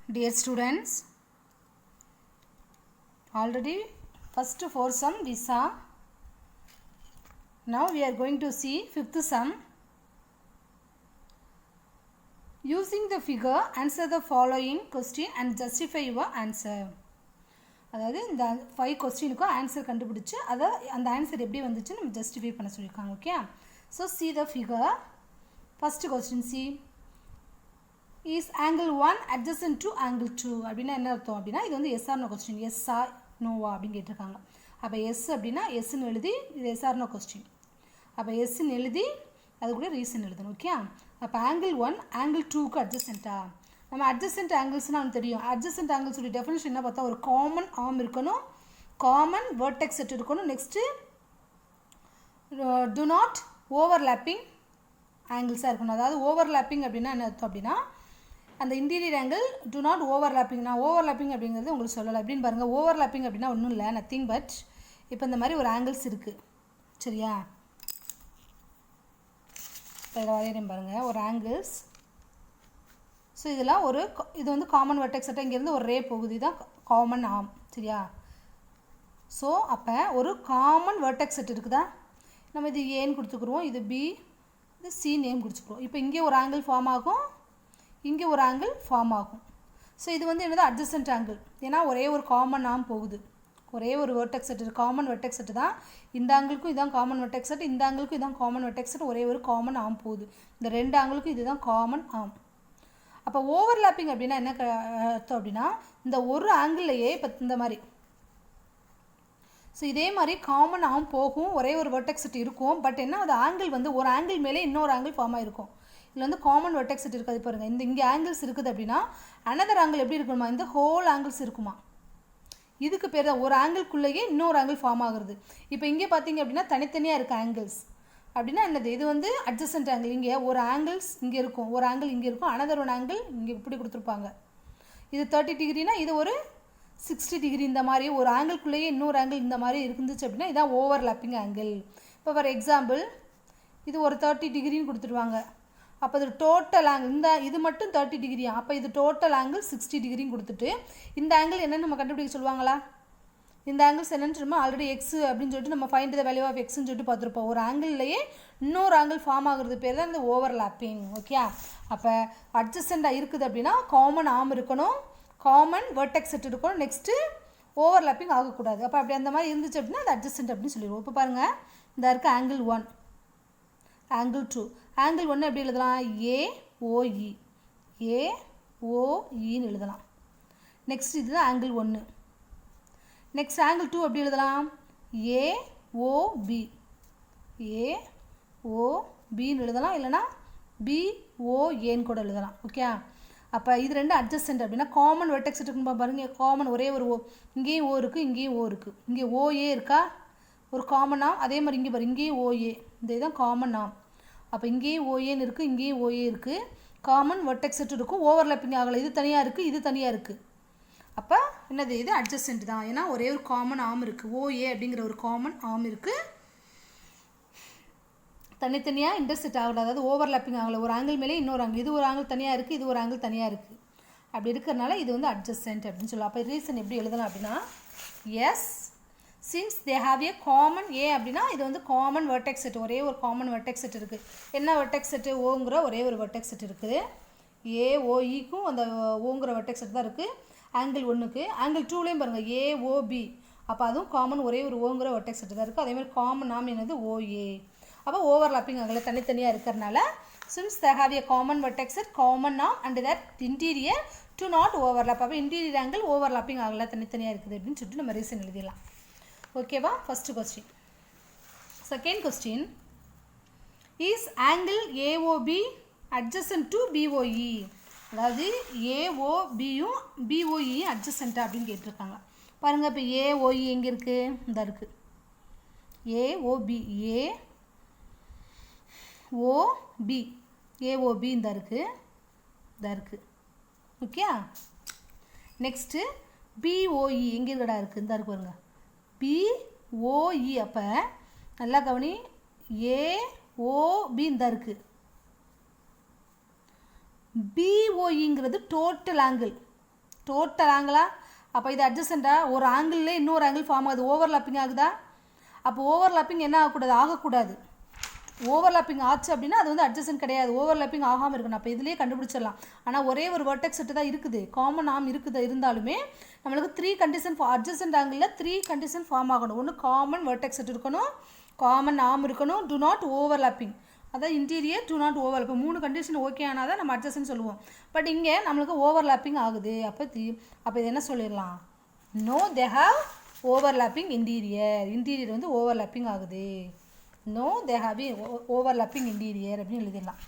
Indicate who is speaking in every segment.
Speaker 1: Dear students, already first 4 sum we saw. Now we are going to see fifth sum. Using the figure, answer the following question and justify your answer. அதாவது இந்த 5 கொஸ்டினுக்கும் answer கண்டுபிடிச்சு அதை அந்த answer எப்படி வந்துச்சு நம்ம justify பண்ண சொல்லியிருக்காங்க. Okay, so see the figure. First question, see. Is angle 1 adjacent to angle 2 அப்படின்னா என்ன அர்த்தம் அப்படின்னா இது வந்து எஸ் ஆர் நோ கொஸ்டின். எஸ்ஸா நோவா அப்படின்னு கேட்டிருக்காங்க. அப்போ எஸ் அப்படின்னா எஸ்ன்னு எழுதி இது எஸ் ஆர் நோ கொஸ்டின். அப்போ எஸ்ன்னு எழுதி அது கூட ரீசன் எழுதணும். ஓகே, அப்போ ஆங்கிள் 1 ஆங்கிள் 2க்கு அட்ஜசென்ட்டா? நம்ம அட்ஜசென்ட் ஆங்கிள்ஸ்னால் நமக்கு தெரியும். அட்ஜசென்ட் ஆங்கிள்ஸோட டெஃபினிஷன் என்ன பார்த்தா ஒரு காமன் ஆர்ம் இருக்கணும், காமன் வெர்டெக்ஸ் செட் இருக்கணும், நெக்ஸ்ட்டு டு நாட் ஓவர்லேப்பிங் ஆங்கிள்ஸாக இருக்கணும். அதாவது ஓவர்லேப்பிங் அப்படின்னா என்ன அர்த்தம் அப்படின்னா அந்த interior angle to not overlapping. நான் ஓவர்லேப்பிங் அப்படிங்கிறது உங்களுக்கு சொல்லலை அப்படின்னு பாருங்கள். ஓவர்லேப்பிங் அப்படின்னா ஒன்றும் இல்லை, நத்திங் பட் இப்போ இந்த மாதிரி ஒரு ஆங்கிள்ஸ் இருக்குது சரியா. இப்போ இதில் வரையிறேன் பாருங்கள் ஒரு ஆங்கிள்ஸ். ஸோ இதெல்லாம் ஒரு இது வந்து காமன் வெர்டெக்ஸ் செட், இங்கேருந்து ஒரு ரே போகுது, இதுதான் காமன் ஆர்ம் சரியா. ஸோ அப்போ ஒரு காமன் வெர்டெக்ஸ் செட் இருக்குதா, நம்ம இது ஏன்னு கொடுத்துக்குருவோம், இது பி, இது சி நேம் கொடுத்துக்குருவோம். இப்போ இங்கே ஒரு ஆங்கிள் ஃபார்ம் ஆகும், இங்கே ஒரு ஆங்கிள் ஃபார்ம் ஆகும். ஸோ இது வந்து என்னது அட்ஜசென்ட் ஆங்கிள், ஏன்னா ஒரே ஒரு காமன் ஆர்ம் போகுது, ஒரே ஒரு vertex set, common vertex set தான். இந்த ஆங்கிளுக்கும் இதான் காமன் வெர்டெக்ஸ் செட், இந்த ஆங்கிளுக்கும் இதான் காமன் வெர்டெக்ஸ் செட், ஒரே ஒரு காமன் ஆர்ம் போகுது. இந்த ரெண்டு ஆங்கிளுக்கும் இதுதான் காமன் ஆர்ம். அப்போ ஓவர்லேப்பிங் அப்படின்னா என்ன அர்த்தம் அப்படின்னா இந்த ஒரு ஆங்கிள்லையே இப்போ இந்த மாதிரி, ஸோ இதே மாதிரி காமன் ஆர்ம் போகும், ஒரே ஒரு வெர்டெக்ஸ் செட் இருக்கும். பட் என்ன அது ஆங்கிள் வந்து ஒரு ஆங்கிள் மேலே இன்னொரு ஆங்கிள் ஃபார்ம் ஆகிருக்கும். இதில் வந்து காமன் வெர்டெக்ஸ் செட் இருக்காது பாருங்கள். இந்த இங்கே ஆங்கிள்ஸ் இருக்குது அப்படின்னா அனதர் ஆங்கிள் எப்படி இருக்குமா, இந்த ஹோல் ஆங்கிள்ஸ் இருக்குமா. இதுக்கு பேர் தான் ஒரு ஆங்கிள்குள்ளேயே இன்னொரு ஆங்கிள் ஃபார்ம் ஆகுறது. இப்போ இங்கே பார்த்தீங்க அப்படின்னா தனித்தனியாக இருக்குது ஆங்கிள்ஸ் அப்படின்னா என்னது, இது வந்து அட்ஜசென்ட் ஆங்கிள். இங்கே ஒரு ஆங்கிள்ஸ் இங்கே இருக்கும், ஒரு ஆங்கிள் இங்கே இருக்கும், அனதர் ஒன் ஆங்கிள் இங்கே இப்படி கொடுத்துருப்பாங்க. இது 30 டிகிரினா இது ஒரு 60 டிகிரி, இந்த மாதிரி ஒரு ஆங்கிள்குள்ளேயே இன்னொரு ஆங்கிள் இந்த மாதிரி இருந்துச்சு அப்படின்னா இதான் ஓவர்லேப்பிங் ஆங்கிள். இப்போ ஃபார் எக்ஸாம்பிள் இது ஒரு 30 டிகிரின்னு கொடுத்துருவாங்க. அப்போ இது டோட்டல் ஆங்கிள், இந்த இது மட்டும் 30 டிகிரியா, அப்போ இது டோட்டல் ஆங்கிள் 60 டிகிரின்னு கொடுத்துட்டு இந்த ஆங்கிள் என்னென்னு நம்ம கண்டுபிடிக்க சொல்லுவாங்களா, இந்த ஆங்கிள்ஸ் என்னென்னு நம்ம ஆல்ரெடி எக்ஸ் அப்படின்னு சொல்லிட்டு நம்ம ஃபைண்ட் த வேல்யூ ஆஃப் எக்ஸ்ன்னு சொல்லிட்டு பார்த்துருப்போம். ஒரு ஆங்கிள்லேயே இன்னொரு ஆங்கிள் ஃபார்ம் ஆகுறது பேர் தான் இந்த ஓவர்லேப்பிங். ஓகே, அப்போ அட்ஜசென்ட்டாக இருக்குது அப்படின்னா காமன் ஆர்ம் இருக்கணும், காமன் வெர்டெக்ஸ் செட் இருக்கணும், நெக்ஸ்ட்டு ஓவர்லேப்பிங் ஆகக்கூடாது. அப்போ அப்படி அந்த மாதிரி இருந்துச்சு அப்படின்னா அது அட்ஜசென்ட் அப்படின்னு சொல்லிடுவோம். இப்போ பாருங்கள் இந்த இருக்குது ஆங்கிள் 1 ஆங்கிள் 2. ஆங்கிள் 1 எப்படி எழுதலாம், ஏஓஇ, ஏஓஇன்னு எழுதலாம். நெக்ஸ்ட் இதுதான் ஆங்கிள் 1. நெக்ஸ்ட் ஆங்கிள் 2 எப்படி எழுதலாம், ஏஓபி, ஏஓபின்னு எழுதலாம், இல்லைனா பிஓஏன்னு கூட எழுதலாம். ஓகே, அப்போ இது ரெண்டு அட்ஜசென்ட் அப்படின்னா காமன் வெர்டெக்ஸ் இருக்குன்னு பாருங்கள். காமன் ஒரே ஒரு ஓ, இங்கேயும் ஓ இருக்குது, இங்கேயும் ஓ இருக்குது, இங்கே ஓஏ இருக்கா ஒரு காமன் ஆம், அதே மாதிரி இங்கே பாரு இங்கேயும் ஓஏ, இந்த இதுதான் காமன் ஆம். அப்போ இங்கேயும் ஓஏன்னு இருக்குது, இங்கேயும் ஓஏ இருக்குது, காமன் வெர்டெக்ஸ் செட் இருக்கும், ஓவர்லேப்பிங் ஆகலை, இது தனியாக இருக்குது, இது தனியாக இருக்குது. அப்போ என்னது இது அட்ஜசென்ட் தான், ஏன்னா ஒரே ஒரு காமன் ஆர்ம் இருக்குது, ஓஏ அப்படிங்கிற ஒரு காமன் ஆர்ம் இருக்குது, தனித்தனியாக இன்டர்செக்ட் ஆகலை, அதாவது ஓவர்லேப்பிங் ஆகலை. ஒரு ஆங்கிள் மேலே இன்னொரு ஆங்கிள், இது ஒரு ஆங்கிள் தனியாக இருக்குது, இது ஒரு ஆங்கிள் தனியாக இருக்குது, அப்படி இருக்கிறதுனால இது வந்து அட்ஜசென்ட் அப்படின்னு சொல்லலாம். அப்போ ரீசன் எப்படி எழுதலாம் அப்படின்னா yes since they have a common a அப்படின்னா இது வந்து காமன் வெர்டெக்ஸ் செட், ஒரே ஒரு காமன் வெர்டெக்ஸ் செட் இருக்குது. என்ன வெர்டெக்ஸ் செட்டு, ஓங்கிற ஒரே ஒரு வெர்டெக்ஸ் செட் இருக்குது. ஏஓஇக்கும் அந்த ஓங்கிற வெர்டெக்ஸ் செட் தான் இருக்குது ஆங்கிள் 1க்கு. ஆங்கிள் 2லேயும் பாருங்கள் ஏஓபி, அப்போ அதுவும் காமன் ஒரே ஒரு ஓங்கிற வெர்டெக்ஸ் செட் தான் இருக்குது. அதேமாதிரி காமன் நாம் என்னது ஓஏ. அப்போ ஓவர்லேப்பிங் ஆகலை, தனித்தனியாக இருக்கிறதுனால since they have a common vertex set, common நாம் and that interior do not overlap. அப்போ இன்டீரியர் ஆங்கிள் ஓவர்லேப்பிங் ஆகலை, தனித்தனியாக இருக்குது அப்படின்னு சொல்லிட்டு நம்ம ரீசன் எழுதிடலாம். ஓகேவா, first question. Second question, is angle AOB adjacent to BOE, அதாவது ஏஓபியும் பிஓஇயும் அட்ஜசென்ட்டா அப்படின்னு கேட்டிருக்காங்க. பாருங்கள் இப்போ ஏஓஇ எங்கே இருக்குது, இந்த இருக்குது ஏஓபி, ஏஓபி, ஏஓபி இந்த இருக்குது. ஓகே, நெக்ஸ்ட்டு பிஓஇ எங்கே இருக்கடா இருக்குது, இந்த இருக்கு பாருங்க பிஓஇ. அப்போ நல்லா கவனி, ஏஓபி இந்த இருக்குது, பிஓஇங்கிறது டோட்டல் ஆங்கிள், டோட்டல் ஆங்கிளா? அப்போ இது அட்ஜசண்டா? ஒரு ஆங்கிள்ல இன்னொரு ஆங்கிள் ஃபார்ம் ஆகுது, ஓவர்லாப்பிங் ஆகுதா? அப்போ ஓவர்லாப்பிங் என்ன ஆகக்கூடாது? ஓவர்லாப்பிங் ஆச்சு அப்படின்னா அது வந்து அட்ஜசன்ட் கிடையாது, ஓவர்லாப்பிங் ஆகாமல் இருக்கணும். அப்போ இதுலேயே கண்டுபிடிச்சிடலாம். ஆனால் ஒரே ஒரு வெர்டெக்ஸ் செட்டு தான் இருக்குது, காமன் ஆர்ம் இருந்தாலுமே நம்மளுக்கு 3 கண்டிஷன் அட்ஜசன்ட் ஆங்கிளில் 3 கண்டிஷன் ஃபார்ம் ஆகணும். ஒன்று காமன் வெர்டெக்ஸ் செட் இருக்கணும், காமன் ஆர்ம் இருக்கணும், டு நாட் ஓவர்லாப்பிங், அதாவது இன்டீரியர் டு நாட் ஓவர். இப்போ 3 கண்டிஷன் ஓகே ஆனால் தான் நம்ம அட்ஜசன்ட் சொல்லுவோம். பட் இங்கே நம்மளுக்கு ஓவர்லாப்பிங் ஆகுது. அப்போ இது என்ன சொல்லிடலாம்? No they have overlapping interior வந்து ஓவர்லாப்பிங் ஆகுது. No they have overlapping interior அப்படின்னு எழுதிடலாம்.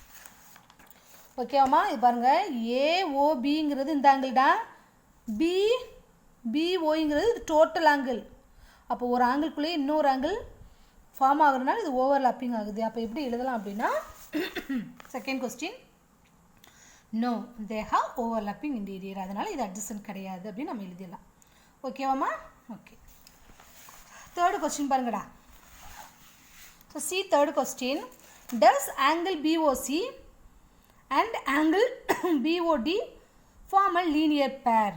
Speaker 1: ஓகேவாம்மா? இது பாருங்கள், ஏஓபிங்கிறது இந்த ஆங்கிள் தான், பிஓங்கிறது இது டோட்டல் ஆங்கிள். அப்போ ஒரு ஆங்கிள்குள்ளேயே இன்னொரு ஆங்கிள் ஃபார்ம் ஆகுறதுனால இது ஓவர்லாப்பிங் ஆகுது. அப்போ எப்படி எழுதலாம் அப்படின்னா, second question, no they have overlapping interior, அதனால் இது அட்ஜசன்ட் கிடையாது அப்படின்னு நம்ம எழுதிடலாம். ஓகேவாம்மா? ஓகே. தேர்டு கொஸ்டின் பாருங்கடா. So see third question, does angle BOC and angle BOD form a linear pair?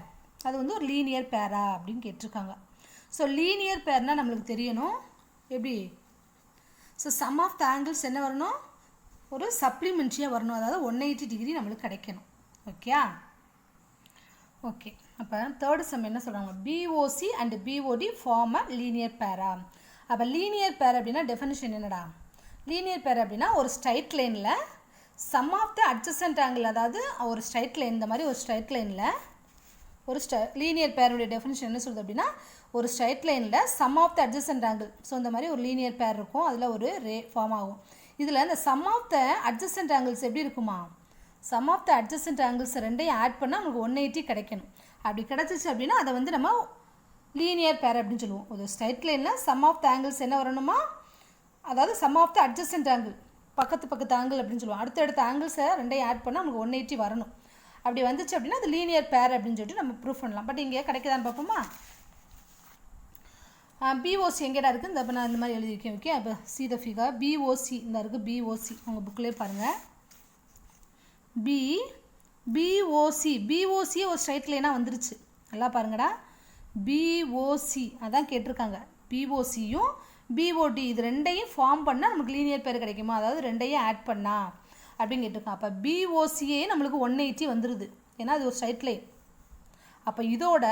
Speaker 1: அது வந்து ஒரு லீனியர் பேரா அப்படின்னு கேட்டிருக்காங்க. ஸோ லீனியர் பேர்னால் நம்மளுக்கு தெரியணும் எப்படி? So sum of the angles என்ன வரணும்? ஒரு சப்ளிமெண்ட்ரியாக வரணும், அதாவது 180 டிகிரி நம்மளுக்கு கிடைக்கணும். ஓகே. அப்போ தேர்டு சம் என்ன சொல்கிறாங்க? BOC and BOD form a linear pair. அப்போ லீனியர் பேர் அப்படின்னா டெஃபினிஷன் என்னடா? லீனியர் பேர் அப்படின்னா ஒரு ஸ்ட்ரைட் லைனில் sum of the adjacent angle, அதாவது ஒரு ஸ்ட்ரைட் லைன், இந்த மாதிரி ஒரு ஸ்ட்ரைட் லைனில் ஒரு லீனியர் பேருடைய டெஃபினிஷன் என்ன சொல்லுது அப்படின்னா, ஒரு ஸ்ட்ரைட் லைனில் sum of the adjacent angle. So இந்த மாதிரி ஒரு லீனியர் பேர் இருக்கும், அதில் ஒரு ரே ஃபார்ம் ஆகும். இதில் இந்த sum of the adjacent angles எப்படி இருக்குமா? Sum of the adjacent angles ரெண்டையும் ஆட் பண்ணால் நமக்கு 180 கிடைக்கணும். அப்படி கிடச்சிச்சு அப்படின்னா அதை வந்து நம்ம லீனியர் பேர் அப்படின்னு சொல்லுவோம். ஒரு ஸ்ட்ரைட் லைனில் சம் ஆஃப் த ஆங்கிள்ஸ் என்ன வரணுமா? அதாவது sum of the adjacent angle, பக்கத்து ஆங்கிள் அப்படின்னு சொல்லுவோம். அடுத்தடுத்த ஆங்கிள்ஸை ரெண்டையும் ஆட் பண்ணால் நமக்கு 180 வரணும். அப்படி வந்துச்சு அப்படின்னா அது லீனியர் பேர் அப்படின்னு சொல்லிட்டு நம்ம ப்ரூஃப் பண்ணலாம். பட் இங்கே கிடைக்குதான்னு பார்ப்போமா? பிஓசி எங்கேடா இருக்குது? இந்த நான் இந்த மாதிரி எழுதியிருக்கேன். ஓகே. அப்போ சி த ஃபிகர் பிஓசி இந்த இருக்குது. பிஓசி உங்கள் புக்கிலே பாருங்கள். பிஓசி ஒரு ஸ்ட்ரைட் லைனாக வந்துருச்சு. நல்லா பாருங்கடா. பிஓசி அதான் கேட்டிருக்காங்க. பிஓசியும் பிஓடி இது ரெண்டையும் ஃபார்ம் பண்ணால் நமக்கு லீனியர் பேர் கிடைக்குமா? அதாவது ரெண்டையும் ஆட் பண்ணா அப்படின்னு கேட்டிருக்கான். அப்போ பிஓசியே நம்மளுக்கு 180 வந்துடுது, ஏன்னா அது ஒரு ஸ்ட்ரைட் லைன். அப்போ இதோட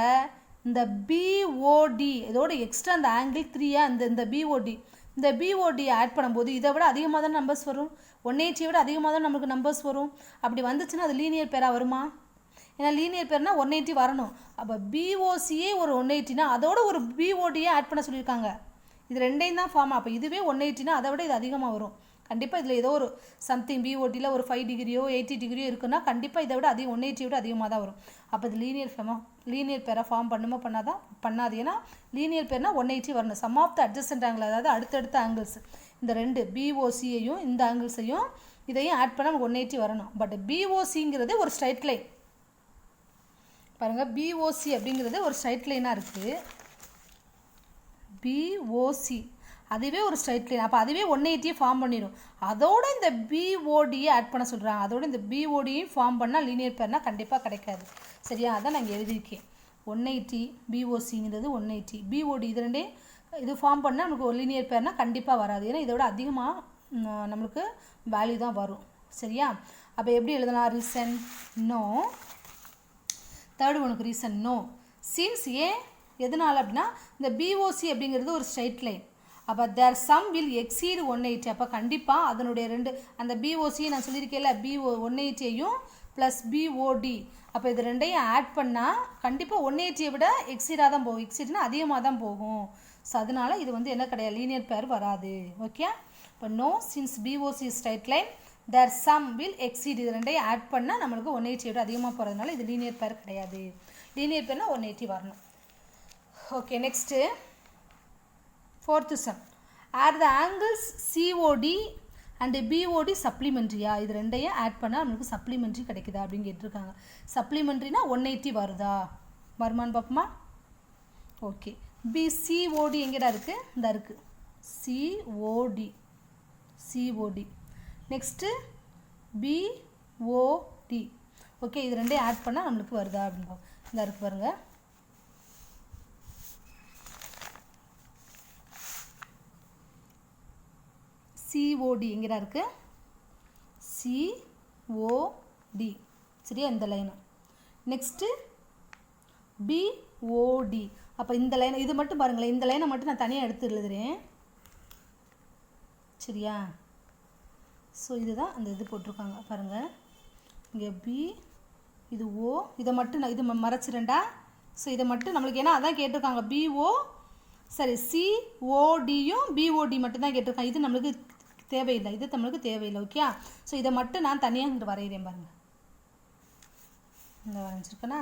Speaker 1: இந்த பிஓடி இதோட எக்ஸ்ட்ரா அந்த ஆங்கிள் 3 இந்த பிஓடி ஆட் பண்ணும்போது இதை விட அதிகமாக தான் நம்பர்ஸ் வரும். 180 விட அதிகமாக தான் நமக்கு நம்பர்ஸ் வரும். அப்படி வந்துச்சுன்னா அது லீனியர் பேராக வருமா? ஏன்னா லீனியர் பேர்னா 180 வரணும். அப்போ பிஓசியே ஒரு 180னா அதோட ஒரு பிஓடியே ஆட் பண்ண சொல்லியிருக்காங்க. இது ரெண்டையும் தான் ஃபார்ம். அப்போ இதுவே 180னா அதை விட இது அதிகமாக வரும். கண்டிப்பாக இதில் ஏதோ ஒரு சம்திங் பிஓடியில் ஒரு 5 டிகிரியோ 80 டிகிரியோ இருக்குன்னா கண்டிப்பாக இதை விட 180 விட அதிகமாக தான் வரும். அப்போ இது லீனியர் பேரை ஃபார்ம் பண்ணாது. ஏன்னா லீனியர் பேர்னா 180 வரணும். Sum of the adjacent angle, அதாவது அடுத்தடுத்த ஆங்கிள்ஸ், இந்த ரெண்டு பிஓசியையும் இந்த ஆங்கிள்ஸையும் இதையும் ஆட் பண்ணால் நமக்கு 180 வரணும். பட் பிஓசிங்கிறது ஒரு ஸ்ட்ரைட் லைன். பாருங்கள், பிஓசி அப்படிங்கிறது ஒரு ஸ்ட்ரைட் லைனாக இருக்குது. பிஓசி அதுவே ஒரு ஸ்ட்ரைட் லைன். அப்போ அதுவே 180 ஃபார்ம் பண்ணிடும். அதோட இந்த பிஓடியை ஆட் பண்ண சொல்கிறாங்க. அதோட இந்த பிஓடியும் ஃபார்ம் பண்ணால் லீனியர் பேர்னால் கண்டிப்பாக கிடைக்காது. சரியா? அதான் நான் இங்கே எழுதியிருக்கேன். 180 பிஓசிங்கிறது 180 பிஓடி இது ரெண்டே இது ஃபார்ம் பண்ணால் நமக்கு ஒரு லீனியர் பேர்னால் கண்டிப்பாக வராது. ஏன்னா இதோட அதிகமாக நம்மளுக்கு வேல்யூ தான் வரும். சரியா? அப்போ எப்படி எழுதலாம்? Reason no. தேர்டு ஒனுக்கு ரீசன் நோ. சின்ஸ் எதனால் அப்படின்னா இந்த பிஓசி அப்படிங்கிறது ஒரு ஸ்ட்ரைட் லைன். அப்போ தேர் சம் வில் எக்ஸீடு 180. அப்போ கண்டிப்பாக அதனுடைய அந்த பிஓசியை நான் சொல்லியிருக்கேன்ல, 180யும் ப்ளஸ் பிஓடி, அப்போ இது ரெண்டையும் ஆட் பண்ணால் கண்டிப்பாக 180 விட எக்ஸீடாக தான் போகும். எக்ஸீட்னா அதிகமாக தான் போகும். ஸோ அதனால் இது வந்து என்ன கிடையாது, லீனியர் பேர் வராது. ஓகே. இப்போ no since BOC straight line their sum will exceed, இது ரெண்டையும் ஆட் பண்ணால் நம்மளுக்கு 180 விட அதிகமாக போகிறதுனால இது லீனியர் பேர் கிடையாது. லீனியர் பேர்னால் 180 வரணும். Okay. Next fourth sum. Are the angles COD and BOD சப்ளிமெண்ட்ரியா? இது ரெண்டையும் ஆட் பண்ணால் நமக்கு சப்ளிமெண்ட்ரி கிடைக்குதா அப்படின்னு கேட்டிருக்காங்க. சப்ளிமெண்ட்ரினா 180 வருமானு பார்ப்போமா? ஓகே. COD எங்கேடா இருக்குது? இந்த இருக்குது COD. நெக்ஸ்ட்டு BOD ஓகே, இது ரெண்டையும் ஆட் பண்ணால் நம்மளுக்கு வருதா அப்படின்னு இந்த இருக்குது பாருங்கள். COD எங்கடா இருக்குது? COD சரியா, இந்த லைனு. Next BOD. அப்போ இந்த லைன் இது மட்டும் பாருங்களேன், இந்த லைனை மட்டும் நான் தனியாக எடுத்து எழுதுகிறேன் சரியா. ஸோ இதுதான் அந்த இது போட்டிருக்காங்க பாருங்கள். இங்கே B, இது O, இதை மட்டும் நான் இது மறைச்சிரேன்டா. ஸோ இதை மட்டும் நம்மளுக்கு ஏன்னா அதான் கேட்டிருக்காங்க. CODயும் BOD மட்டும்தான் கேட்டிருக்காங்க. இது நம்மளுக்கு தேவையில்லை, இது நம்மளுக்கு தேவையில்லை. ஓகே, ஸோ இதை மட்டும் நான் தனியாக இங்கே வரைகிறேன் பாருங்கள். இந்த வரைஞ்சிருக்கேனா,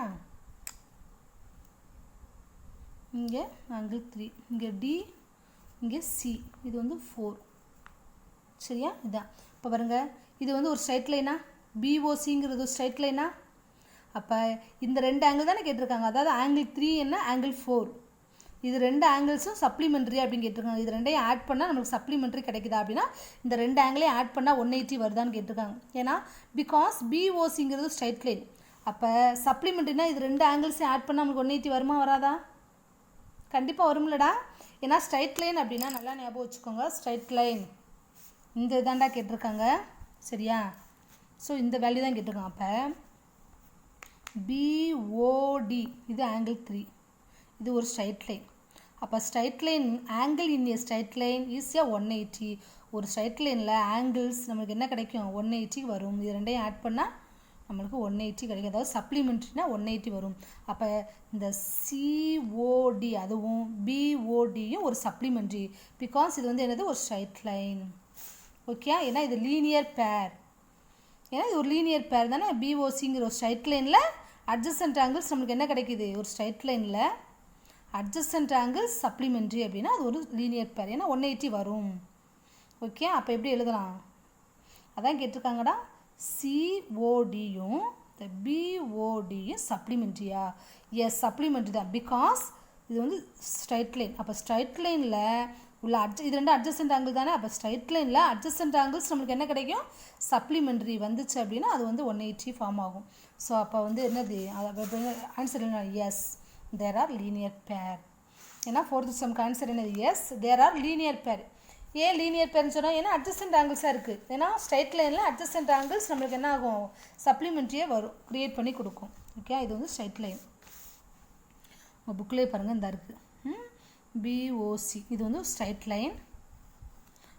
Speaker 1: இங்கே ஆங்கிள் 3, இங்கே D, இங்கே C, இது வந்து 4 சரியா. இதுதான் இப்போ பாருங்கள், இது வந்து ஒரு ஸ்ட்ரைட் லைனா, BOCங்கிறது ஒரு ஸ்ட்ரைட் லைனா. அப்போ இந்த ரெண்டு ஆங்கிள் தானே கேட்டிருக்காங்க. அதாவது ஆங்கிள் 3 என்ன, ஆங்கிள் 4, இது ரெண்டு ஆங்கிள்ஸும் சப்ளிமெண்ட்ரி அப்படின்னு கேட்டிருக்காங்க. இது ரெண்டையும் ஆட் பண்ணால் நம்மளுக்கு சப்ளிமெண்ட்ரி கிடைக்குதா அப்படின்னா இந்த ரெண்டு ஆங்கிளையும் ஆட் பண்ணால் 180 வருதான்னு கேட்டிருக்காங்க. ஏன்னா பிகாஸ் BOCங்கிறது ஸ்ட்ரைட் லைன். அப்போ சப்ளிமெண்ட்ரினா இது ரெண்டு ஆங்கிள்ஸையும் ஆட் பண்ணால் நம்மளுக்கு 180 வருமா வராதா? கண்டிப்பாக வரும்லடா. ஏன்னா ஸ்ட்ரைட் லைன் அப்படின்னா நல்லா ஞாபகம் வச்சுக்கோங்க, ஸ்ட்ரைட் லைன் இந்த இதாண்டா கேட்டிருக்காங்க சரியா. ஸோ இந்த வேல்யூ தான் கேட்டிருக்காங்க. அப்போ BOD இது ஆங்கிள் 3, இது ஒரு ஸ்ட்ரைட் லைன். அப்போ straight line angle in a straight line is a 180. ஒரு ஸ்ட்ரைட் லைனில் ஆங்கிள்ஸ் நம்மளுக்கு என்ன கிடைக்கும், 180 வரும். இது ரெண்டையும் ஆட் பண்ணால் நம்மளுக்கு 180 கிடைக்கும். அதாவது சப்ளிமெண்ட்ரினா 180 வரும். அப்போ இந்த COD அதுவும் BODயும் ஒரு சப்ளிமெண்ட்ரி. பிகாஸ் இது வந்து என்னது, ஒரு ஸ்ட்ரைட் லைன். ஓகே, ஏன்னா இது லீனியர் பேர். ஏன்னா இது ஒரு லீனியர் பேர் தானே. BOCங்கிற ஒரு ஸ்ட்ரைட் லைனில் அட்ஜசன்ட் ஆங்கிள்ஸ் நம்மளுக்கு என்ன கிடைக்குது, ஒரு ஸ்ட்ரைட் லைனில் அட்ஜசன்ட் ஆங்கிள்ஸ் சப்ளிமெண்ட்ரி அப்படின்னா அது ஒரு லீனியர் பேர். ஏன்னா 180 வரும். ஓகே, அப்போ எப்படி எழுதலாம், அதான் கேட்டிருக்காங்கடா. CODயும் BODயும் சப்ளிமெண்ட்ரியா? எஸ், சப்ளிமெண்ட்ரி தான். பிகாஸ் இது வந்து ஸ்ட்ரைட் லைன். அப்போ ஸ்ட்ரைட் லைனில் உள்ள இது ரெண்டு அட்ஜசன்ட் ஆங்கிள் தானே. அப்போ ஸ்ட்ரைட் லைனில் அட்ஜசன்ட் ஆங்கிள்ஸ் நம்மளுக்கு என்ன கிடைக்கும், சப்ளிமெண்ட்ரி வந்துச்சு அப்படின்னா அது வந்து 180 ஃபார்ம் ஆகும். ஸோ அப்போ வந்து என்னது ஆன்சர் என்ன, S there are linear pair. ஏன்னா ஃபோர்த்து சம்க்கு ஆன்சர் என்னது, yes there are linear pair. ஏன் லீனியர் பேர்னு சொன்னால், ஏன்னா அட்ஜசன்ட் ஆங்கிள்ஸாக இருக்குது. ஏன்னா ஸ்ட்ரைட் லைனில் அட்ஜசன்ட் ஆங்கிள்ஸ் நம்மளுக்கு என்ன ஆகும், சப்ளிமெண்ட்ரியே வரும், க்ரியேட் பண்ணி கொடுக்கும். ஓகே, இது வந்து ஸ்ட்ரைட் லைன். உங்கள் புக்லேயே பாருங்கள், இந்த இருக்குது BOC, இது வந்து ஸ்ட்ரைட் லைன்.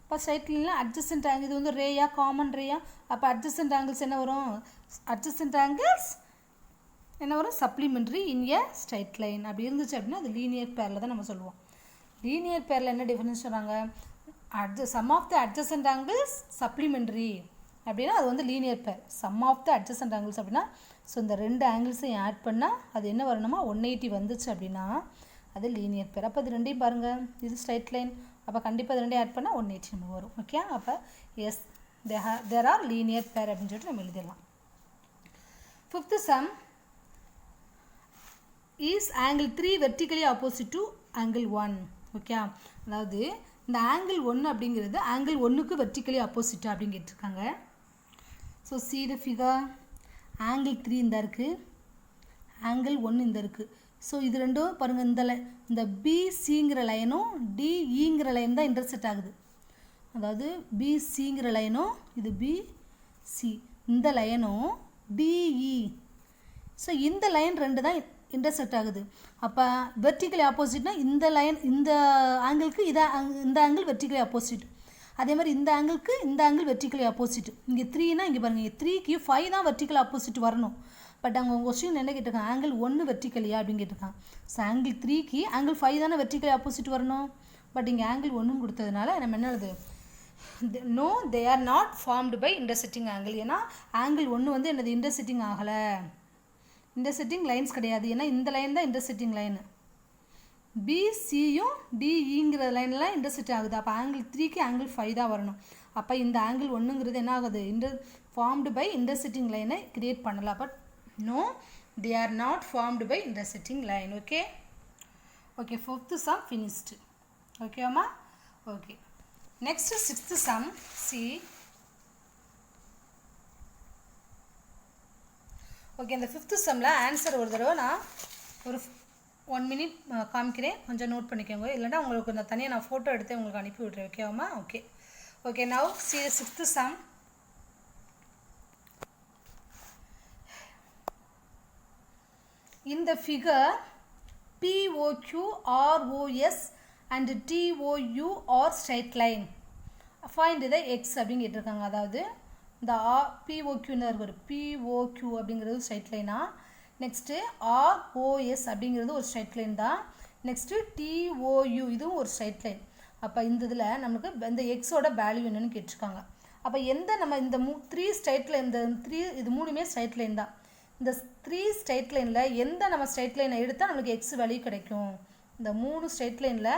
Speaker 1: இப்போ ஸ்ட்ரைட் லைனில் அட்ஜசன்ட் ஆங்கிள் இது வந்து ரேயா, காமன் ரேயா. அப்போ அட்ஜசன்ட் ஆங்கிள்ஸ் என்ன வரும், அட்ஜசன்ட் ஆங்கிள்ஸ் என்ன வரும், supplementary in a straight line. அப்படி இருந்துச்சு அப்படின்னா அது லீனியர் பேரில் தான் நம்ம சொல்லுவோம். லீனியர் பேரில் என்ன டிஃபரன்ஸ் சொல்கிறாங்க, sum of the adjacent angles supplementary அப்படின்னா அது வந்து linear pair. Sum of the adjacent angles அப்படின்னா ஸோ இந்த ரெண்டு ஆங்கிள்ஸையும் ஆட் பண்ணால் அது என்ன வரணுமா, 180 வந்துச்சு அப்படின்னா அது லீனியர் பேர். அப்போ இது ரெண்டையும் பாருங்கள், இது ஸ்ட்ரைட் லைன். அப்போ கண்டிப்பாக இது ரெண்டையும் ஆட் பண்ணால் 180 நம்ம வரும். ஓகே, அப்போ எஸ் தேர் ஆர் லீனியர் பேர் அப்படின்னு சொல்லிட்டு நம்ம எழுதிடலாம். Fifth some is angle 3 vertically opposite to angle 1. Okay, அதாவது இந்த ஆங்கிள் 1 அப்படிங்கிறது ஆங்கிள் 1க்கு வெர்டிகலி ஆப்போசிட்டா அப்படின்னு கேட்டிருக்காங்க. So see the figure, angle 3 இந்த இருக்குது, ஆங்கிள் 1 இந்த இருக்குது. ஸோ இது ரெண்டும் பாருங்கள், இந்த BCங்கிற லைனும் DEங்கிற லைன் தான் இன்டர்செக்ட் ஆகுது. அதாவது BCங்கிற லைனும் இது BC இந்த லைனும் DE. ஸோ இந்த லைன் ரெண்டு தான் இன்டர்செக்ட் ஆகுது. அப்போ வெர்டிகலி ஆப்போசிட்னா இந்த லைன் இந்த ஆங்கிளுக்கு இந்த ஆங்கிள் வெர்டிகலி ஆப்போசிட். அதே மாதிரி இந்த ஆங்கிளுக்கு இந்த ஆங்கிள் வெர்டிகலி ஆப்போசிட். இங்கே 3னா இங்கே பாருங்கள், 3க்கு 5 தான் வெர்டிகல் ஆப்போசிட் வரணும். பட் அவங்க உங்கள் கொஸ்டின் என்ன கேட்டிருக்காங்க, ஆங்கிள் 1 வெர்டிகலியா அப்படின்னு கேட்டிருக்காங்க. ஸோ ஆங்கிள் 3க்கு ஆங்கிள் 5 தானே வெர்டிகலி ஆப்போசிட் வரணும். பட் இங்கே ஆங்கிள் 1 கொடுத்ததுனால நம்ம என்ன எழுது, no they are not formed by intersecting angle. ஏன்னா ஆங்கிள் 1 வந்து என்னது இன்டர்செக்டிங் ஆகலை, இன்டர்செக்டிங் லைன்ஸ் கிடையாது. ஏன்னா இந்த லைன் தான் இன்டர்செக்டிங் லைனு, BCயும் DEங்கிற லைன்லாம் இன்டர்செக்ட் ஆகுது. அப்போ ஆங்கிள் 3க்கு ஆங்கிள் 5 தான் வரணும். அப்போ இந்த ஆங்கிள் 1ங்கிறது என்ன ஆகுது, ஃபார்ம்டு பை இன்டர்செக்டிங் லைனை கிரியேட் பண்ணலாம். But no they are not formed by intersecting line. Okay okay, fifth sum finished. ஓகேவாம்மா? Okay, next sixth sum. See okay, இந்த 5th சம்மில் ஆன்சர் ஒரு தடவை நான் ஒரு 1 minute காமிக்கிறேன், கொஞ்சம் நோட் பண்ணிக்கோங்க. இல்லைன்னா உங்களுக்கு நான் தனியாக நான் ஃபோட்டோ எடுத்து உங்களுக்கு அனுப்பி விட்றேன். ஓகேவாம்மா? Okay okay. Now see the 6th sum. In the figure, POQ, ROS and TOU are straight line. Find the x அப்படினு கேட்டிருக்காங்க. அதாவது இந்த POQன்னு ஒரு POQ அப்படிங்கிறது ஸ்ட்ரைட் லைனா, நெக்ஸ்ட்டு ROS அப்படிங்கிறது ஒரு ஸ்ட்ரைட் லைன் தான், நெக்ஸ்ட்டு TOU இதுவும் ஒரு ஸ்ட்ரைட் லைன். அப்போ இந்த இதில் நமக்கு இந்த எக்ஸோட வேல்யூ என்னன்னு கேட்டிருக்காங்க. அப்போ எந்த நம்ம இந்த 3 ஸ்ட்ரைட் லைன், இந்த 3 இது மூணுமே ஸ்ட்ரைட் லைன் தான். இந்த 3 ஸ்ட்ரைட் லைனில் எந்த நம்ம ஸ்ட்ரைட் லைனை எடுத்தால் நம்மளுக்கு எக்ஸ் வேல்யூ கிடைக்கும். இந்த 3 ஸ்ட்ரைட் லைனில்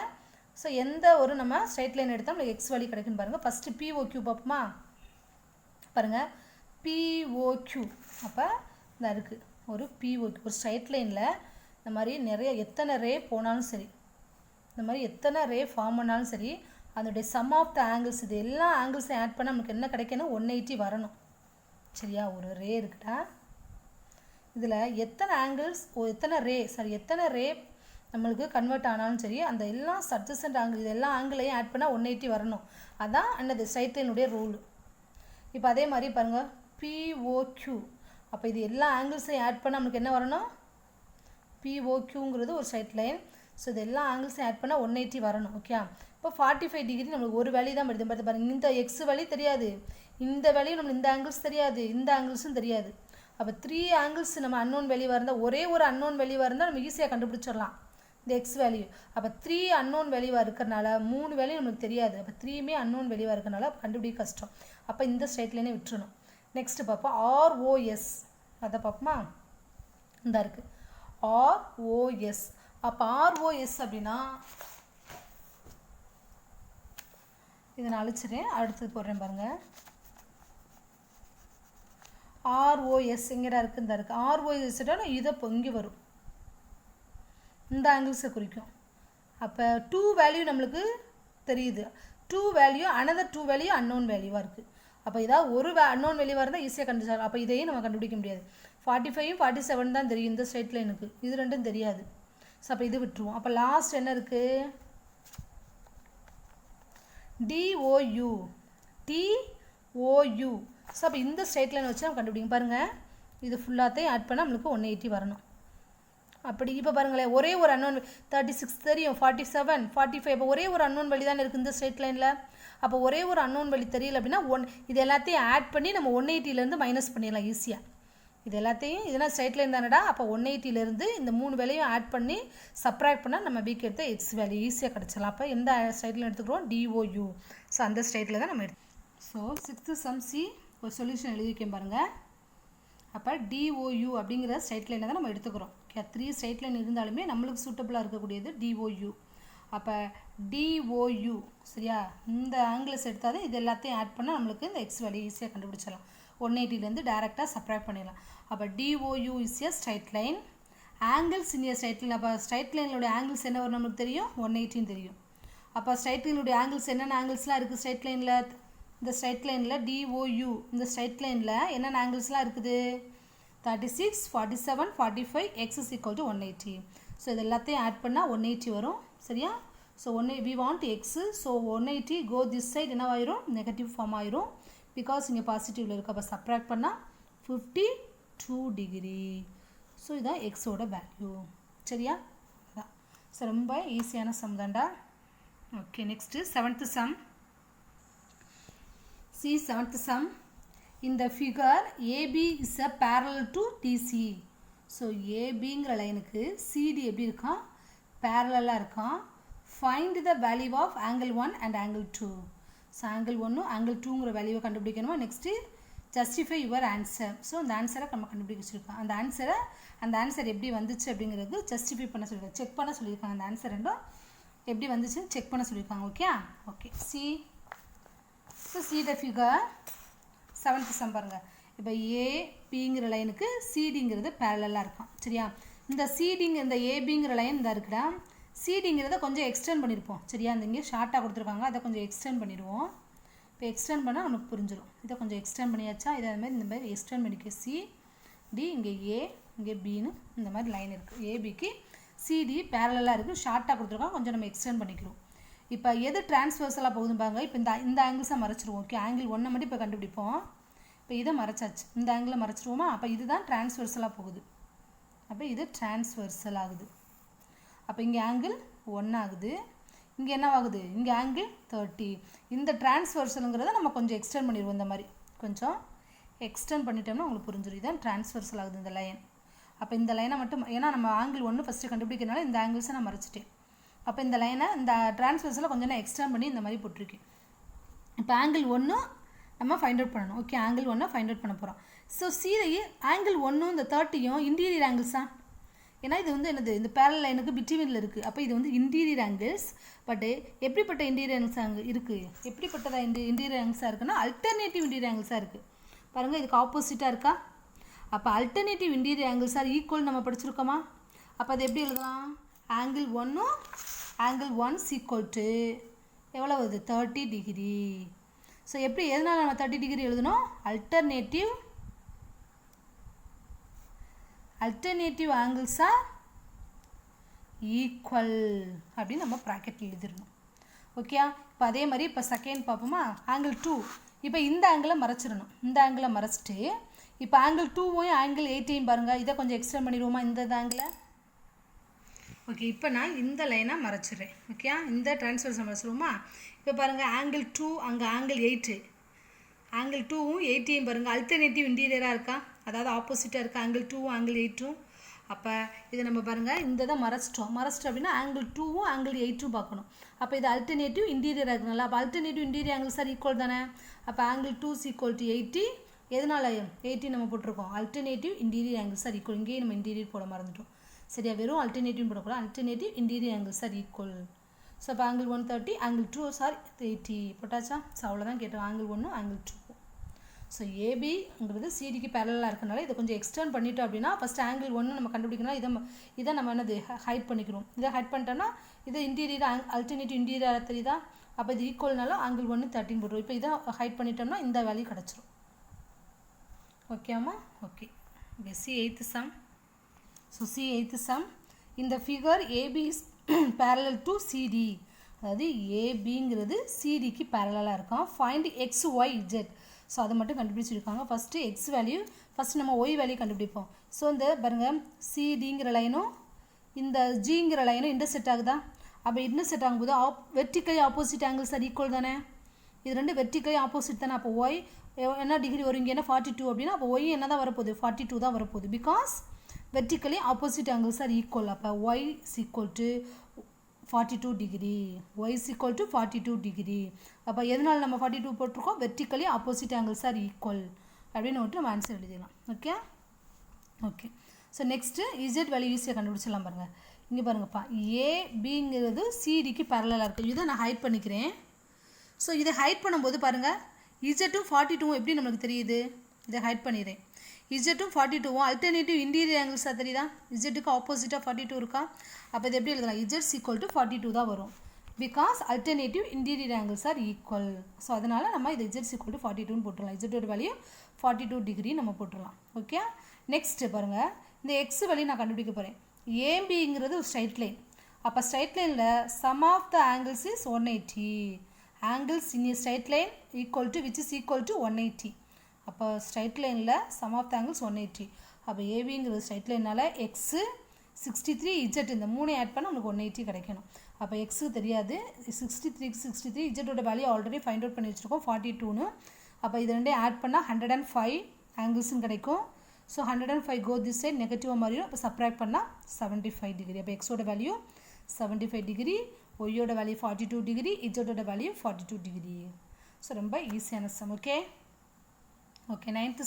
Speaker 1: ஸோ எந்த ஒரு நம்ம ஸ்ட்ரைட் லைன் எடுத்தால் நம்மளுக்கு எக்ஸ் வேல்யூ கிடைக்குன்னு பாருங்கள். ஃபஸ்ட்டு POQ பார்ப்போமா? பாருங்கள் POQ. அப்போ இந்த இருக்குது ஒரு POQ, ஒரு ஸ்ட்ரைட் லைனில் இந்த மாதிரி நிறைய எத்தனை ரே போனாலும் சரி, இந்த மாதிரி எத்தனை ரே ஃபார்ம் பண்ணாலும் சரி, அதனுடைய சம் ஆஃப் த ஆங்கிள்ஸ், இது எல்லா ஆங்கிள்ஸையும் ஆட் பண்ணால் நமக்கு என்ன கிடைக்கணும்? 180 வரணும். சரியா? ஒரு ரே இருக்குடா, இதில் எத்தனை ஆங்கிள்ஸ் எத்தனை ரே நம்மளுக்கு கன்வெர்ட் ஆனாலும் சரி, அந்த எல்லா சட்ஜசன்ட் ஆங்கிள் இது எல்லா ஆங்கிளையும் ஆட் பண்ணால் 180 வரணும். அதான் அந்த ஸ்ட்ரைட் லைனுடைய ரூல். இப்போ அதே மாதிரி பாருங்கள் POQ. அப்போ இது எல்லா ஆங்கிள்ஸையும் ஆட் பண்ணால் நம்மளுக்கு என்ன வரணும்? POQங்கிறது ஒரு ஸ்ட்ரைட் லைன். ஸோ இது எல்லா ஆங்கிள்ஸையும் ஆட் பண்ணால் 180 வரணும். ஓகே, இப்போ 45 டிகிரி நம்மளுக்கு ஒரு வேல்யூ தான் வருது. பாருங்கள், இந்த எக்ஸ் வேல்யூ தெரியாது, இந்த வேல்யூ நம்மளுக்கு இந்த ஆங்கிள்ஸ் தெரியாது, இந்த ஆங்கிள்ஸும் தெரியாது. அப்போ 3 ஆங்கிள்ஸ் நம்ம அன்னோன் வேல்யூவாக இருந்தால், ஒரே ஒரு அன்னோன் வேல்யூவாக இருந்தால் நம்ம ஈஸியாக கண்டுபிடிச்சிடலாம் இந்த எக்ஸ் வேல்யூ. அப்போ 3 அன்னோன் வேல்யூவாக இருக்கிறனால 3 வேல்யூ நம்மளுக்கு தெரியாது. அப்போ 3மே அன்னோன் வேல்யூவாக இருக்கிறனால கண்டுபிடிக்க கஷ்டம். அப்போ இந்த ஸ்ட்ரைட் லைனே விட்டுறணும். நெக்ஸ்ட்டு பார்ப்போம் ROS. அதை பார்ப்போமா? இந்த இருக்குது ROS. அப்போ ROS அப்படின்னா இதை நான் அழிச்சிடுறேன், அடுத்தது போடுறேன் பாருங்கள். ROS எங்கடா இருக்குது? இந்த இருக்குது ROS. இதை இங்கே வரும், இந்த ஆங்கிள்ஸை குறிக்கும். அப்போ 2 வேல்யூ நம்மளுக்கு தெரியுது, 2 வேல்யூ another 2 வேல்யூ அன்னோன் வேல்யூவாக இருக்குது. அப்போ இதாக ஒரு அன்னோன் வேல்யூவாக இருந்தால் ஈஸியாக கண்டுபிடிச்சாலும், அப்போ இதையும் நம்ம கண்டுபிடிக்க முடியாது. 45 47 தான் தெரியும் இந்த ஸ்ட்ரைட் லைனுக்கு, இது ரெண்டும் தெரியாது. ஸோ அப்போ இது விட்டுருவோம். அப்போ லாஸ்ட் என்ன இருக்குது? DOU. ஸோ அப்போ இந்த ஸ்ட்ரைட் லைன் வச்சு நம்ம கண்டுபிடிங்க. பாருங்கள், இது ஃபுல்லாத்தையும் ஆட் பண்ணால் நம்மளுக்கு 180 வரணும். அப்படி இப்போ பாருங்களேன், ஒரே ஒரு அன்னோன் 36 தெரியும், 47 45, இப்போ ஒரே ஒரு அன்னோன் வழி தானே இருக்குது இந்த ஸ்ட்ரைட் லைனில். அப்போ ஒரே ஒரு அன்னோன் வழி தெரியல அப்படின்னா இது எல்லாத்தையும் ஆட் பண்ணி நம்ம 180லேருந்து மைனஸ் பண்ணிடலாம் ஈஸியாக. இது எல்லாத்தையும் இதெல்லாம் ஸ்ட்ரைட் லைன் தானடா, அப்போ 180லேருந்து இந்த 3 வேலையும் ஆட் பண்ணி சப்ராக்ட் பண்ணால் நம்ம பிக்கு எடுத்த எக்ஸ் வேல்யூ ஈஸியாக கிடச்சிடலாம். அப்போ எந்த ஸ்ட்ரைட் லைன் எடுத்துக்கிறோம்? DOU. ஸோ அந்த ஸ்ட்ரைட்டில் தான் நம்ம ஸோ 6th சம் C ஒரு சொல்யூஷன் எழுதி வைக்க பாருங்கள். அப்போ DOU அப்படிங்கிற ஸ்ட்ரைட் லைனை தான் நம்ம எடுத்துக்கிறோம். ஓகே, 3 ஸ்ட்ரைட் லைன் இருந்தாலுமே நம்மளுக்கு சூட்டபுளாக இருக்கக்கூடியது DOU. அப்போ DOU சரியா, இந்த ஆங்கிள்ஸ் எடுத்தால் தான் இது எல்லாத்தையும் ஆட் பண்ணால் நம்மளுக்கு இந்த எக்ஸ் வேல்யூ ஈஸியாக கண்டுபிடிச்சிடலாம். 180லேருந்து டேரெக்டாக சப்ராக்ட் பண்ணிடலாம். அப்போ DOU is a straight line, angles in a straight line. அப்போ ஸ்ட்ரைட் லைனுடைய ஆங்கிள்ஸ் என்ன வரும் நம்மளுக்கு தெரியும்? 180 தெரியும். அப்போ ஸ்ட்ரைட் லைனுடைய ஆங்கிள்ஸ் என்னென்ன ஆங்கிள்ஸ்லாம் இருக்குது ஸ்ட்ரைட் லைனில்? இந்த ஸ்ட்ரைட் லைனில் DOU இந்த ஸ்ட்ரைட் லைனில் என்னென்ன ஆங்கிள்ஸ்லாம் இருக்குது? 36 47 45 x is equal to 180. So இது எல்லாத்தையும் ஆட் பண்ணால் 180 வரும். சரியா? So we want x, so 180 go this side என்னவாயிரும்? நெகட்டிவ் ஃபார்ம் ஆயிரும், பிகாஸ் இங்கே பாசிட்டிவில் இருக்குது. அப்போ சப்ராக்ட் பண்ணால் 52 டிகிரி. ஸோ இதான் எக்ஸோட வேல்யூ. சரியா? அதான். ஸோ ரொம்ப ஈஸியான சம் தான்டா. Okay, next 7th sum. See 7th sum. In the figure, AB is a parallel to DC. So ABங்கிற லைனுக்கு CD எப்படி இருக்கான்? parallel இருக்கான். Find the value of angle 1 and angle 2. So angle 1 angle 2ங்கிற வேல்யூவை கண்டுபிடிக்கணுமா? Next justify your answer. So அந்த ஆன்சரை நம்ம கண்டுபிடிக்க வச்சுருக்கோம். அந்த ஆன்சர் எப்படி வந்துச்சு அப்படிங்கிறது ஜஸ்டிஃபை பண்ண சொல்லியிருக்காங்க, செக் பண்ண சொல்லியிருக்காங்க. அந்த ஆன்சர் ரெண்டும் எப்படி வந்துச்சுன்னு செக் பண்ண சொல்லியிருக்காங்க. Okay C. So see the figure 7th sum பாருங்கள். இப்போ ஏபிங்கிற லைனுக்கு சிடிங்கிறது பேரலாக இருக்கும். சரியா? இந்த சிடிங்க இந்த ஏபிங்கிற லைன் இந்த இருக்குடா, சிடிங்கிறத கொஞ்சம் எக்ஸ்டெண்ட் பண்ணியிருப்போம். சரியா? இந்த இங்கே ஷார்ட்டாக கொடுத்துருக்காங்க, அதை கொஞ்சம் எக்ஸ்டெண்ட் பண்ணிடுவோம். இப்போ எக்ஸ்டெண்ட் பண்ணால் நமக்கு புரிஞ்சிடும். இதை கொஞ்சம் எக்ஸ்டெண்ட் பண்ணியாச்சா, இதை அதுமாதிரி இந்த மாதிரி எக்ஸ்டெண்ட் பண்ணிக்க. சி டி, இங்கே ஏ, இங்கே பின்னு இந்த மாதிரி லைன் இருக்குது. ஏபிக்கு சிடி பேரலாக இருக்குது, ஷார்ட்டாக கொடுத்துருக்கோம், கொஞ்சம் நம்ம எக்ஸ்டெண்ட் பண்ணிக்கிறோம். இப்போ எது டிரான்ஸ்வர்சலாக போகுதுன்னு பாருங்க. இப்போ இந்த ஆங்கிள்ஸை மறைச்சிருவோம். ஓகே, ஆங்கிள் 1 மட்டும் இப்போ கண்டுபிடிப்போம். இப்போ இதை மறைச்சாச்சு, இந்த ஆங்கிளில் மறைச்சிருவோமா? அப்போ இதுதான் டிரான்ஸ்வர்சலாக போகுது. அப்போ இது டிரான்ஸ்வர்சல் ஆகுது. அப்போ இங்கே ஆங்கிள் 1 ஆகுது, இங்கே என்ன ஆகுது? இங்கே ஆங்கிள் 30. இந்த டிரான்ஸ்வர்சலுங்கிறத நம்ம கொஞ்சம் எக்ஸ்டெண்ட் பண்ணிடுவோம். இந்த மாதிரி கொஞ்சம் எக்ஸ்டெண்ட் பண்ணிட்டோம்னா உங்களுக்கு புரிஞ்சிடும். இதுதான் டிரான்ஸ்வர்சல் ஆகுது இந்த லைன். அப்போ இந்த லைனை மட்டும், ஏன்னா நம்ம ஆங்கிள் 1 ஃபஸ்ட்டு கண்டுபிடிக்கிறதுனால இந்த ஆங்கிள்ஸை நான் மறைச்சிட்டேன். அப்போ இந்த லைனை இந்த டிரான்ஸ்வர்சலில் கொஞ்சம் நான் எக்ஸ்டெண்ட் பண்ணி இந்த மாதிரி போட்டிருக்கேன். இப்போ ஆங்கிள் 1 நம்ம ஃபைண்ட் அவுட் பண்ணணும். ஓகே, ஆங்கிள் 1 ஃபைண்ட் அவுட் பண்ண போகிறோம். ஸோ சீரையே ஆங்கிள் 1 இந்த 30யும் இன்டீரியர் ஆங்கிள்ஸா? ஏன்னா இது வந்து என்னது, இந்த பேரல் லைனுக்கு பிட்வீனில் இருக்குது. அப்போ இது வந்து இன்டீரியர் ஆங்கிள்ஸ். பட்டு எப்படிப்பட்ட இன்டீரியர் ஆங்கிள்ஸ் அங்கே இருக்குது? எப்படிப்பட்டதாக இன்டீரியர் ஆங்கிள்ஸாக இருக்குன்னா அல்டர்னேட்டிவ் இன்டீரியர் ஆங்கிள்ஸாக இருக்குது. பாருங்கள், இதுக்கு ஆப்போசிட்டாக இருக்கா? அப்போ alternative interior angles are equal நம்ம படிச்சிருக்கோமா? அப்போ அது எப்படி எழுதலாம்? ஆங்கிள் 1 ஆங்கிள் 1 ஈக்குவல் டு எவ்வளோ வருது? 30 டிகிரி. ஸோ எப்படி எதனால் நம்ம 30 டிகிரி எழுதணும்? அல்டர்னேட்டிவ் ஆங்கிள்ஸ் ஆர் ஈக்குவல் அப்படின்னு நம்ம ப்ராக்கெட்டில் எழுதிடணும். ஓகே, இப்போ அதே மாதிரி இப்போ செகண்ட் பார்ப்போமா? ஆங்கிள் 2. இப்போ இந்த ஆங்கிளை மறைச்சிடணும். இந்த ஆங்கிளை மறைச்சிட்டு இப்போ ஆங்கிள் 2வையும் ஆங்கிள் 8ஐயும் பாருங்கள். இதை கொஞ்சம் எக்ஸ்டெண்ட் பண்ணிடுவோமா இந்த ஆங்கிளை? ஓகே, இப்போ நான் இந்த லைனை மறைச்சிடுறேன். ஓகே, இந்த டிரான்ஸ்வர்ஸை மறைச்சிடுவோமா? இப்போ பாருங்கள், ஆங்கிள் 2 அங்கே ஆங்கிள் 8. ஆங்கிள் 2வும் 8ஐயும் பாருங்கள் அல்டர்னேட்டிவ் இன்டீரியராக இருக்கா? அதாவது ஆப்போசிட்டாக இருக்கா ஆங்கிள் 2வும் ஆங்கிள் 8ம். அப்போ இதை நம்ம பாருங்கள், இந்த தான் மறைச்சிட்டோம் அப்படின்னா ஆங்கிள் 2வும் ஆங்கிள் 8ம் பார்க்கணும். அப்போ இது அல்டர்னேட்டிவ் இன்டீரியராக இருக்குங்களா? அப்போ alternative interior angle sir equal தானே? அப்போ ஆங்கிள் 2 ஈக்குவல் டு 80. எதனால 80 நம்ம போட்டிருக்கோம்? Alternative interior angle sir equal. இங்கேயே நம்ம இன்டீரியர் போட மறந்துட்டோம். சரியா, வெறும் அல்டர்னேட்டிவ் போடக்கூடாது, alternative interior angle sir equal. So அப்போ ஆங்கிள் 130 ஆங்கிள் 2 சார் 80 போட்டாச்சா? ஸோ அவ்வளோதான் கேட்டோம், ஆங்கிள் 1 ஆங்கிள் 2. ஸோ ஏபிங்கிறது சிடிக்கு பேரலாக இருக்கனால இதை கொஞ்சம் எக்ஸ்டெண்ட் பண்ணிட்டோம் அப்படின்னா ஃபஸ்ட் ஆங்கிள் 1 நம்ம கண்டுபிடிக்கணும். இதை நம்ம என்னது ஹைட் பண்ணிக்கிறோம். இதை ஹைட் பண்ணிட்டோம்னா இது இன்டீரியர் அல்டர்னேட்டிவ் இன்டீரியர் தெரியுதா? அப்போ இது ஈக்குவல்னால ஆங்கிள் 1 13 போடுறோம். இப்போ இதை ஹைட் பண்ணிட்டோம்னா இந்த வேல்யூ கிடச்சிரும். ஓகேம்மா? Okay, see 8th sum. So see 8th sum. இந்த figure AB is parallel to CD. அதாவது ஏபிங்கிறது சிடிக்கு பேரலாக இருக்கும். Find X Y Z. So அதை மட்டும் கண்டுபிடிச்சிருக்காங்க. ஃபஸ்ட்டு எக்ஸ் வேல்யூ, ஃபஸ்ட்டு நம்ம ஒய் வேல்யூ கண்டுபிடிப்போம். ஸோ இந்த பாருங்கள், சிடிங்கிற லைனும் இந்த ஜிங்கிற லைனும் இன்டர்செக்ட் ஆகுதா? அப்போ இன்டர்செக்ட் ஆகும்போது vertically opposite angles are equal தானே? இது ரெண்டு வெர்டிக்கலி ஆப்போசிட் தானே? அப்போ ஒய் என்ன டிகிரி வரும்? இங்கே என்ன 42 அப்படின்னா அப்போ ஒய் என்ன தான் வரப்போகுது? 42 தான் வரப்போகுது. Because vertically opposite angles are equal. அப்போ Y is equal to 42 degree. Y is equal to 42 degree. அப்போ எதனால் நம்ம 42 போட்டிருக்கோம்? Vertically opposite angles are equal அப்படின்னு வந்துட்டு நம்ம ஆன்சர் எழுதிடலாம். Okay okay. So next Z value ஈஸியாக கண்டுபிடிச்சிடலாம். பாருங்கள், இங்கே பாருங்கப்பா, ஏபிங்கிறது சிடிக்கு பேரலாக இருக்குது. இதை நான் ஹைட் பண்ணிக்கிறேன். ஸோ இதை ஹைட் பண்ணும்போது பாருங்கள், இசட்டும் 42வும் எப்படி நம்மளுக்கு தெரியுது? இதை ஹைட் பண்ணிடுறேன். இசட்டும் 42வும் அல்டர்னேட்டிவ் இன்டீரியர் ஆங்கிள்ஸாக தெரியுதா? இசட்டுக்கு ஆப்போசிட்டாக 42 இருக்கா? அப்போ இது எப்படி எழுதலாம்? இசட் ஈக்குவல் டு 42 தான் வரும். Because alternative interior angles are equal. So அதனால் நம்ம இது இசட் ஈக்குவல் டு 42ன்னு போட்டுடலாம். இசட்டோட வேல்யூ 42 டிகிரி நம்ம போட்டுடலாம். ஓகே, நெக்ஸ்ட்டு பாருங்கள், இந்த எக்ஸ் வேல்யூ நான் கண்டுபிடிக்க போகிறேன். ஏபிங்கிறது ஒரு ஸ்ட்ரைட் லைன். அப்போ ஸ்ட்ரைட் லைனில் sum of the angles is 180. Angles in a straight line equal to which is equal to 180. அப்போ ஸ்ட்ரைட் லைனில் சம் ஆஃப் த ஆங்கிள்ஸ் 180. அப்போ ஏபிங்கிறது ஸ்ட்ரைட் லைனால் எக்ஸு 63 இஜெட் இந்த 3 ஆட் பண்ணால் நமக்கு 180 கிடைக்கணும். அப்போ எக்ஸுக்கு தெரியாது, 63 இஜெட்டோட வேல்யூ ஆல்ரெடி ஃபைண்ட் அவுட் பண்ணி வச்சுருக்கோம் 42ன்னு. அப்போ இது ரெண்டையும் ஆட் பண்ணால் 105 ஆங்கிள்ஸ்ன்னு கிடைக்கும். ஸோ 105 கோ திஸ் சைட் நெகட்டிவாக மாறிடும். அப்போ சப்ராக்ட் பண்ணால் 75 டிகிரி. அப்போ எக்ஸோட வேல்யூ 75 டிகிரி, ஒய்யோட வேல்யூ 42 டிகிரி, இஜெட்டோட வேல்யூ 42 டிகிரி. ஸோ ரொம்ப ஈஸியான sum. Okay okay. 9th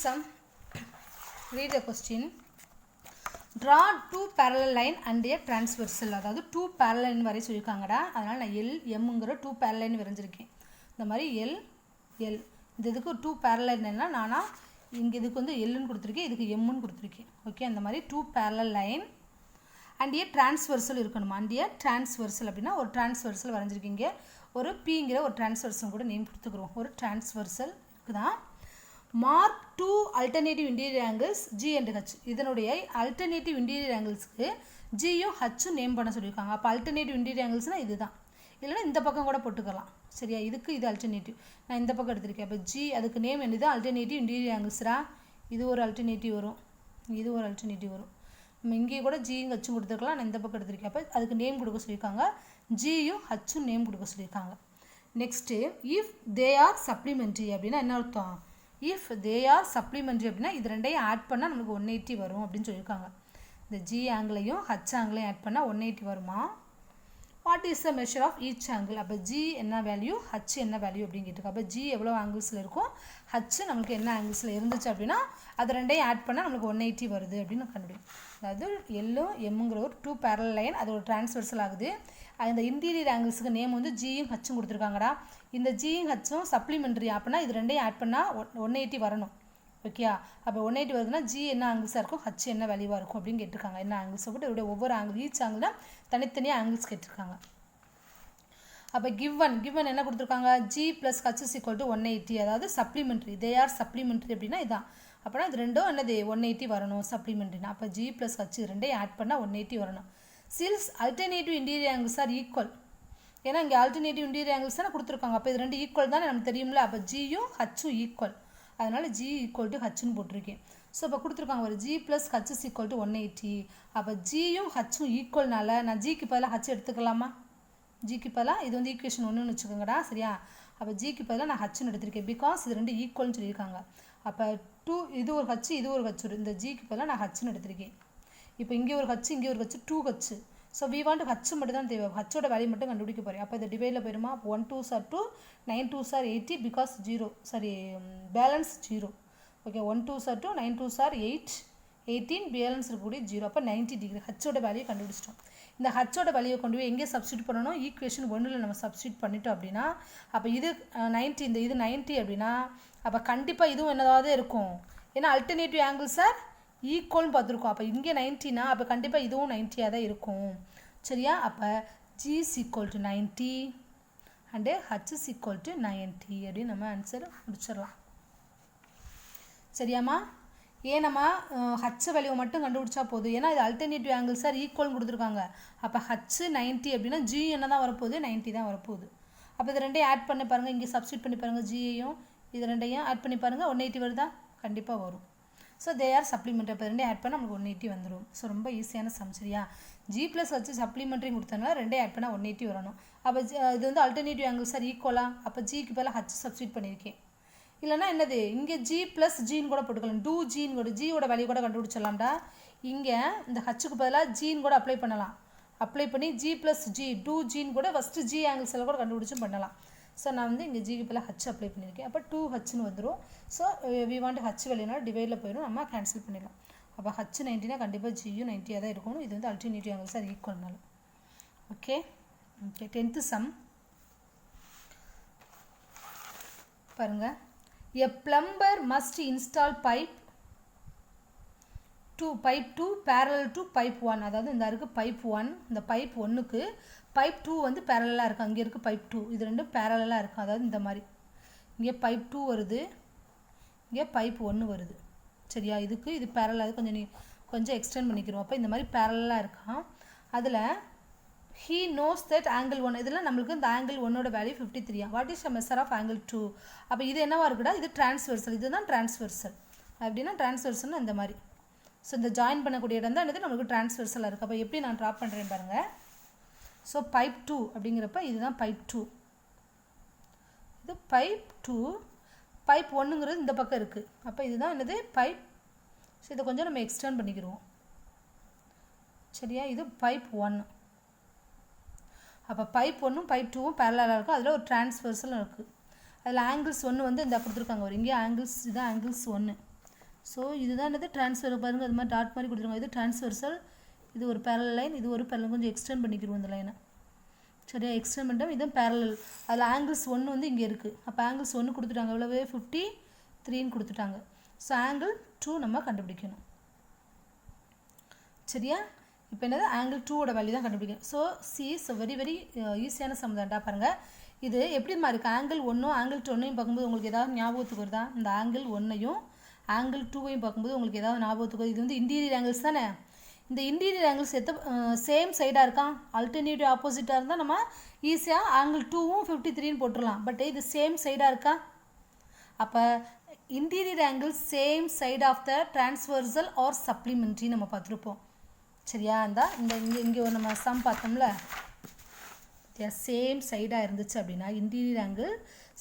Speaker 1: sum. Read the question. Draw two parallel line and a transversal. அதாவது 2 parallel line வரை சொல்லியிருக்காங்கடா. அதனால் நான் எல் எம்ங்கிற 2 parallel line வரைஞ்சிருக்கேன். இந்த மாதிரி எல் எல் இந்த இதுக்கு 2 parallel லைன்னா நானா இங்கே இதுக்கு வந்து எல்லுன்னு கொடுத்துருக்கேன், இதுக்கு எம்முன்னு கொடுத்துருக்கேன். ஓகே, அந்த மாதிரி 2 parallel line and a transversal இருக்கணும். and a transversal அப்படின்னா ஒரு transversal வரைஞ்சிருக்கீங்க. ஒரு பிங்கிற ஒரு டிரான்ஸ்வர்சல் கூட நேம் கொடுத்துக்கிறோம். ஒரு டிரான்ஸ்வர்சல் இருக்குதான். Mark 2 alternative interior angles G and H. இதனுடைய அல்டர்னேட்டிவ் இன்டீரியர் ஆங்கிள்ஸ்க்கு ஜியும் ஹச்சும் நேம் பண்ண சொல்லியிருக்காங்க. அப்போ அல்டர்னேட்டிவ் இன்டீரியர் ஆங்கிள்ஸ்னால் இதுதான், இல்லைனா இந்த பக்கம் கூட போட்டுக்கலாம். சரியா, இதுக்கு இது அல்டர்னேட்டிவ், நான் இந்த பக்கம் எடுத்திருக்கேன். அப்போ ஜி அதுக்கு நேம் என்னது, அல்டர்னேட்டிவ் இன்டீரியர் ஆங்கிள்ஸ்ரா. இது ஒரு அல்டர்னேட்டிவ் வரும், இது ஒரு அல்டர்னேட்டிவ் வரும். நம்ம இங்கேயே கூட ஜியும் ஹச்சும் கொடுத்துருக்கலாம், நான் இந்த பக்கம் எடுத்திருக்கேன். அப்போ அதுக்கு நேம் கொடுக்க சொல்லியிருக்காங்க, ஜியும் ஹச்சும் நேம் கொடுக்க சொல்லியிருக்காங்க. Next, if they are supplementary அப்படின்னா என்ன அர்த்தம்? இஃப் தே ஆர் சப்ளிமெண்ட்ரி அப்படின்னா இது ரெண்டையும் ஆட் பண்ணால் நமக்கு 180 வரும் அப்படின்னு சொல்லியிருக்காங்க. இந்த ஜி ஆங்கிளையும் ஹச் ஆங்கிளையும் ஆட் பண்ணால் 180 வருமா? What is the measure of each angle? அப்போ ஜி என்ன வேல்யூ, ஹச் என்ன வேல்யூ அப்படின்னு கேட்டிருக்கு. அப்போ ஜி எவ்வளோ ஆங்கிள்ஸில் இருக்கும், ஹச் நம்மளுக்கு என்ன ஆங்கிள்ஸில் இருந்துச்சு அப்படின்னா அது ரெண்டையும் ஆட் பண்ணால் நம்மளுக்கு 180 வருது அப்படின்னு கண்டுபிடிக்கும். அதாவது எல்லும் எம்முங்கிற ஒரு 2 பேரல் லைன், அது ஒரு டிரான்ஸ்வர்சல் ஆகுது. அந்த இன்டீரியர் ஆங்கிள்ஸுக்கு நேம் வந்து ஜியும் ஹச்சும் கொடுத்துருக்காங்கடா. இந்த ஜியும் ஹச்சும் சப்ளிமெண்ட்ரி அப்படின்னா இது ரெண்டையும் ஆட் பண்ணால் 180 வரணும். ஓகேயா, அப்போ 180 வருதுன்னா ஜி என்ன ஆங்கிள்ஸாக இருக்கும், ஹச் என்ன வேல்யூவாக இருக்கும் அப்படின்னு கேட்டிருக்காங்க. என்ன ஆங்கிள்ஸ் போட்டு இதோட ஒவ்வொரு ஆங்கிள், ஈச் ஆங்கிள் தான் தனித்தனியாக ஆங்கிள்ஸ் கேட்டிருக்காங்க. அப்போ கிவன் என்ன கொடுத்துருக்காங்க, G plus H is equal to 180, அதாவது சப்ளிமெண்ட்ரி. தே ஆர் சப்ளிமெண்ட்ரி அப்படின்னா இதான். அப்படின்னா இது ரெண்டும் என்னது 180 வரணும் சப்ளிமெண்ட்ரினா. அப்போ ஜி ப்ளஸ் ஹச் ரெண்டையும் ஆட் பண்ணால் 180 வரணும். Silks alternative interior angles are equal, ஏன்னா இங்கே அல்டர்னேட்டிவ் இன்டீரியர் ஆங்கிள்ஸ் தானே கொடுத்துருக்காங்க. அப்போ இது ரெண்டு ஈக்குவல் தானே நமக்கு தெரியும்ல. அப்போ ஜியும் ஹச்சும் ஈக்குவல், அதனால் ஜி ஈக்குவல் டு ஹச்சுன்னு போட்டிருக்கேன். ஸோ இப்போ கொடுத்துருக்காங்க ஒரு G plus H is equal to 180. அப்போ ஜியும் ஹச்சும் ஈக்குவல்னால நான் ஜிக்கு பதிலாக ஹச் எடுத்துக்கலாமா? ஜிக்கு பதிலாக இது வந்து ஈக்குவேஷன் 1ன்னு வச்சுக்கோங்கடா. சரியா, அப்போ ஜிக்கு பதிலாக நான் ஹச்சுன்னு எடுத்திருக்கேன், பிகாஸ் இது ரெண்டு ஈக்குவல்னு சொல்லியிருக்காங்க. அப்போ 2 இது ஒரு ஹச் இது ஒரு ஹச், இந்த ஜிக்கு பதிலாக நான் ஹச்சுன்னு எடுத்திருக்கேன். இப்போ இங்கே ஒரு ஹச் இங்கே ஒரு H 2 H. So we want H மட்டும் தான் தேவை, ஹச்சோட வேல்யூ மட்டும் கண்டுபிடிக்க போகிறேன். அப்போ இந்த டிவைடில் போயிடுமா, 1 2s are 2, 9 2s are 80, because 0 sorry balance 0. Okay, 1 2s are 2, 9 2s are 8, 18 balance இருக்கக்கூடிய 0. அப்போ 90 டிகிரி ஹச்சோட வேல்யூ கண்டுபிடிச்சிட்டோம். இந்த ஹச்சோட வேல்யூவை கொண்டு போய் எங்கே சப்ஸ்டியூட் பண்ணணும், ஈக்குவேஷன் 1ல் நம்ம சப்ஸ்டியூட் பண்ணிட்டோம் அப்படின்னா அப்போ இது 90, இந்த இது 90 அப்படின்னா அப்போ கண்டிப்பாக இதுவும் என்னதாவது இருக்கும். ஏன்னா அல்டர்னேட்டிவ் ஆங்கிள்ஸ் ஆர் ஈக்குவல்னு பார்த்துருக்கோம். அப்போ இங்கே 90னா அப்போ கண்டிப்பாக இதுவும் 90யாக தான் இருக்கும். சரியா, அப்போ G is equal to 90 and H is equal to 90 அப்படின்னு நம்ம ஆன்சர் முடிச்சிடலாம். சரியாம்மா, ஏன் நம்ம ஹச் வேல்யூ மட்டும் கண்டுபிடிச்சா போதும், ஏன்னா இது அல்டர்னேட்டிவ் ஆங்கிள்ஸ் ஆர் ஈக்குவல்னு கொடுத்துருக்காங்க. அப்போ ஹச் 90 அப்படின்னா ஜி என்ன தான் வரப்போகுது, 90 தான் வரப்போகுது. அப்போ இது ரெண்டையும் ஆட் பண்ணி பாருங்கள், இங்கே சப்ஸ்டியூட் பண்ணி பாருங்கள், ஜியையும் இது ரெண்டையும் ஆட் பண்ணி பாருங்கள், 180 வருதா, கண்டிப்பாக வரும். ஸோ தே ஆர் சப்ளிமெண்ட்ரி, அப்போ ரெண்டே ஆட் பண்ணால் நமக்கு 180 வந்துடும். ஸோ ரொம்ப ஈஸியான சம். சரியா, ஜி ப்ளஸ் வச்சு சப்ளிமெண்ட்ரி கொடுத்தனால ரெண்டே ஆட் பண்ணால் 180 வரணும். அப்போ இது வந்து அல்டர்னேட்டிவ் ஆங்கிள்ஸ் ஆர் ஈக்குவலா, அப்போ ஜிக்கு பதிலாக ஹச் சப்ஸ்டியூட் பண்ணியிருக்கேன். இல்லைனா என்னது, இங்கே ஜி ப்ளஸ் ஜின்னு கூட போட்டுக்கலாம், 2Gன்னு கூட ஜியோட வேல்யூ கூட கண்டுபிடிச்சிடலாம்டா. இங்கே இந்த ஹச்சுக்கு பதிலாக ஜின்னு கூட அப்ளை பண்ணலாம். அப்ளை பண்ணி ஜி ப்ளஸ் ஜி 2Gன்னு கூட ஃபஸ்ட்டு ஜி ஆங்கிள்ஸ் எல்லாம் கூட கண்டுபிடிச்சும் பண்ணலாம். ஸோ நான் வந்து இங்கே ஜிக்கு பதிலாக ஹச் அப்ளை பண்ணியிருக்கேன். அப்போ 2Hன்னு வந்துடும். ஸோ வி வாண்ட் ஹச் வேல்யூனால டிவைடில் போயிடும், நம்ம கேன்சல் பண்ணிடலாம். அப்போ ஹச் 90னா கண்டிப்பாக ஜியும் 90யாக தான் இருக்கணும். இது வந்து அல்டர்னேட்டிவ் ஆங்கிள்ஸ் ஆர் ஈக்குவல்னால. ஓகே ஓகே, 10th சம் பாருங்கள். A plumber must install pipe 2 parallel to pipe 1. அதாவது இந்த இருக்குது pipe 1, இந்த pipe 1க்கு pipe 2 வந்து parallel இருக்குது, அங்கே இருக்குது pipe 2, இது ரெண்டும் parallel இருக்குது. அதாவது இந்த மாதிரி இங்கே pipe 2 வருது, இங்கே pipe 1 வருது. சரியா, இதுக்கு இது parallel, கொஞ்சம் எக்ஸ்டெண்ட் பண்ணிக்கிறோம். அப்போ இந்த மாதிரி parallel இருக்கான். அதில் he knows that angle 1, இதில் நம்மளுக்கு இந்த angle 1ஓட value 53. What is a measure of angle 2? அப்போ இது என்னவா இருக்குடா, இது டிரான்ஸ்வர்சல், இதுதான் டிரான்ஸ்வர்சல். அப்படின்னா டிரான்ஸ்வர்சல்னு இந்த மாதிரி. ஸோ இந்த ஜாயின் பண்ணக்கூடிய இடம் தான் என்னது நம்மளுக்கு டிரான்ஸ்வர்சலாக இருக்குது. அப்போ எப்படி நான் ட்ராப் பண்ணுறேன் பாருங்கள். ஸோ pipe 2 அப்படிங்கிறப்ப இதுதான் pipe 2, இது pipe 2, pipe 1ங்கிறது இந்த பக்கம் இருக்குது. அப்போ இதுதான் என்னது pipe. ஸோ இதை கொஞ்சம் நம்ம எக்ஸ்டெண்ட் பண்ணிக்கிறோம். சரியா, இது pipe 1. அப்போ pipe 1ம் pipe 2ம் பேரலாக இருக்கும். அதில் ஒரு டிரான்ஸ்வர்சலும் இருக்குது. அதில் ஆங்கிள்ஸ் 1 வந்து இந்த கொடுத்துருக்காங்க ஒரு, இங்கே ஆங்கிள்ஸ், இதுதான் ஆங்கிள்ஸ் 1. ஸோ இதுதான் என்னது டிரான்ஸ்ஃபர் பாருங்கள், அது மாதிரி டாட் மாதிரி கொடுத்துருக்காங்க. இது டிரான்ஸ்வர்சல், இது ஒரு பேரல் லைன், இது ஒரு பேரல், கொஞ்சம் எக்ஸ்டெண்ட் பண்ணிக்கிறோம் இந்த லைனை. சரியா, எக்ஸ்டெண்ட் பண்ணிட்டோம். இதுதான் பேரலல். அதில் ஆங்கிள்ஸ் 1 வந்து இங்கே இருக்குது. அப்போ ஆங்கிள்ஸ் 1 கொடுத்துட்டாங்க, எவ்வளவு 53ன்னு கொடுத்துட்டாங்க. ஸோ ஆங்கிள் 2 நம்ம கண்டுபிடிக்கணும். சரியா, இப்போ என்னது ஆங்கிள் 2ஓட வேல்யூ தான் கண்டுபிடிக்கணும். So C is very very ஈஸியான சம் தான்டா. பாருங்கள், இது எப்படிமா இருக்குது ஆங்கிள் 1 ஆங்கிள் 2 பார்க்கும்போது உங்களுக்கு ஏதாவது ஞாபகத்துக்கு வருதா? இந்த ஆங்கிள் 1 ஆங்கிள் 2 பார்க்கும்போது உங்களுக்கு ஏதாவது ஞாபகத்துக்கு வருது? இது வந்து இன்டீரியர் ஆங்கிள்ஸ் தானே. இந்த இன்டீரியர் ஆங்கிள்ஸ் சேம் சைடாக இருக்கா? ஆல்டர்னேட்டிவ் ஆப்போசிட்டாக இருந்தால் நம்ம ஈஸியாக ஆங்கிள் 2வும் 53ன்னு போட்டுடலாம். பட் இது சேம் சைடாக இருக்கா? அப்போ interior angle same side of the transversal are supplementary நம்ம பார்த்துருப்போம். சரியா? இந்த இங்கே ஒரு நம்ம சம் பார்த்தோம்ல, சேம் சைடாக இருந்துச்சு அப்படின்னா இன்டீரியர் ஆங்கிள்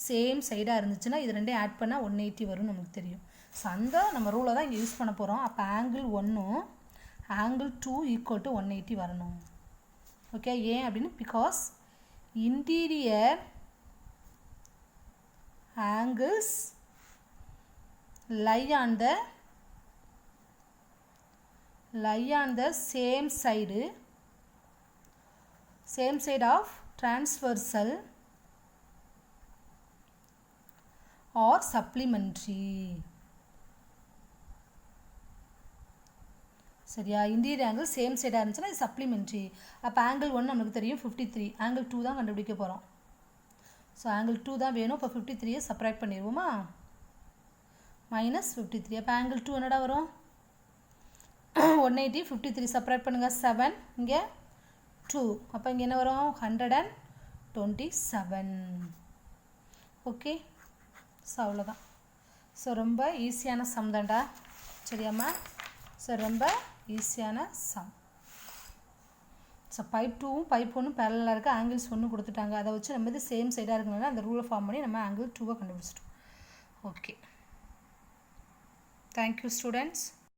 Speaker 1: சேம் சைடாக இருந்துச்சுன்னா இது ரெண்டையும் ஆட் பண்ணால் 180 வரும்னு நமக்கு தெரியும். ஸோ அந்த நம்ம ரூலை தான் இங்கே யூஸ் பண்ண போகிறோம். அப்போ ஆங்கிள் 1 ஆங்கிள் 2 ஈக்குவல் டு 180 வரணும். ஓகே, ஏன் அப்படின்னு, because interior angles lie on the same side of transversal or supplementary. சரியா? இன்டீரியர் ஆங்கிள் சேம் சைடாக இருந்துச்சுன்னா இது சப்ளிமெண்ட்ரி. அப்போ ஆங்கிள் 1 நமக்கு தெரியும் 53, ஆங்கிள் 2 தான் கண்டுபிடிக்க போகிறோம். ஸோ ஆங்கிள் 2 தான் வேணும். இப்போ 53 சப்ராக்ட் பண்ணிடுவோமா? -53. அப்போ ஆங்கிள் 2 என்னடா வரும்? 180. 53 சப்ராக்ட் பண்ணுங்கள், 7, இங்கே 2. அப்போ இங்கே என்ன வரும்? 127. ஓகே, ஸோ அவ்வளோதான். ஸோ ரொம்ப ஈஸியான சம் தான்டா. சரியாம்மா? ஸோ ரொம்ப ஈஸியான சம். ஸோ பைப் 2வும் பைப் 1ம் பேரலாக இருக்குது. ஆங்கிள்ஸ் 1 கொடுத்துட்டாங்க. அதை வச்சு நம்ம இது சேம் சைடாக இருக்கனால அந்த ரூலை ஃபார்ம் பண்ணி நம்ம ஆங்கிள் 2 கண்டுபிடிச்சிட்டோம். Okay, thank you students.